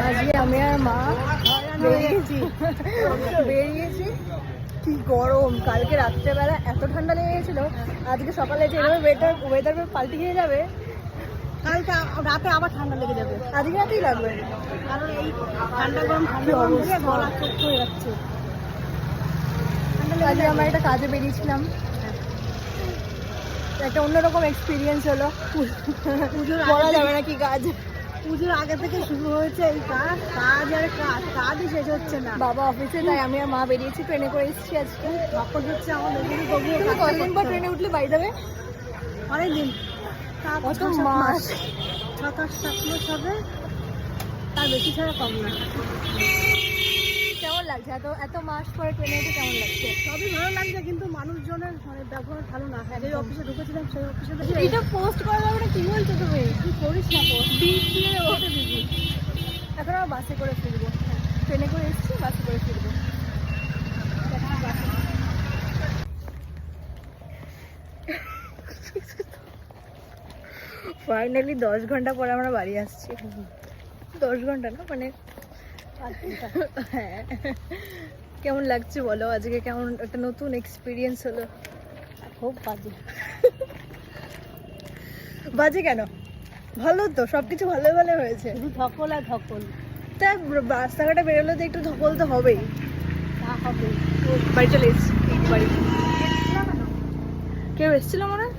আজকে আমি আর মা বেরিয়েছি। কি গরম, কালকে রাত্রেবেলা এত ঠান্ডা লেগে গেছিল, আজকে সকালে যে এভাবে ওয়েদার পাল্টে গিয়ে যাবে, কালকে রাতে আবার ঠান্ডা লেগে যাবে, আজকে রাতেই লাগবে। কারণ এই ঠান্ডা গরম গলা চোখ হয়ে যাচ্ছে। আজকে আমরা একটা কাজে বেরিয়েছিলাম, একটা অন্যরকম এক্সপিরিয়েন্স হলো। বলা যাবে না কি কাজ। পুজোর আগে থেকে শুরু হয়েছে এই কাজ, কাজই শেষ হচ্ছে না। বাবা অফিসে, তাই আমি আর মা বেরিয়েছি, ট্রেনে করে এসেছি আজকে। তখন হচ্ছে আমাদের কতদিন পর ট্রেনে উঠলে বাড়ি যাবে? অনেকদিন, কত মাস, 7-8 মাস হবে, তার বেশি ছাড়া কম না। কেমন লাগছে এত মাস পরে ট্রেনে উঠে? কেমন লাগছে? সবই ভালো লাগছে, কিন্তু মানুষজনের মানে ব্যবহার ভালো না। যে অফিসে ঢুকেছিলাম সেই অফিসে এটা পোস্ট করা যাবে না। কি বলছো তুমি? কি করিস না পোস্ট দিয়ে ওঠে দিবি। এখন আমরা বাসে করে ফিরবো, ট্রেনে করে এসেছি, বাসে করে ফিরবো। ফাইনালি 10 ঘন্টা পরে আমরা বাড়ি আসছি। 10 ঘন্টা না, মানে হ্যাঁ। কেমন লাগছে বলো? আজকে কেমন একটা নতুন এক্সপিরিয়েন্স হলো? খুব বাজে। বাজে কেন? ভালো তো, সবকিছু ভালো ভালো হয়েছে, শুধু ধকল আর ধকল। তা রাস্তাঘাটে বেরোলে তো একটু ধকল তো হবেই। তা হবে। বাড়ি চলে এসেছি, বাড়ি। কেউ এসেছিল মনে হয়?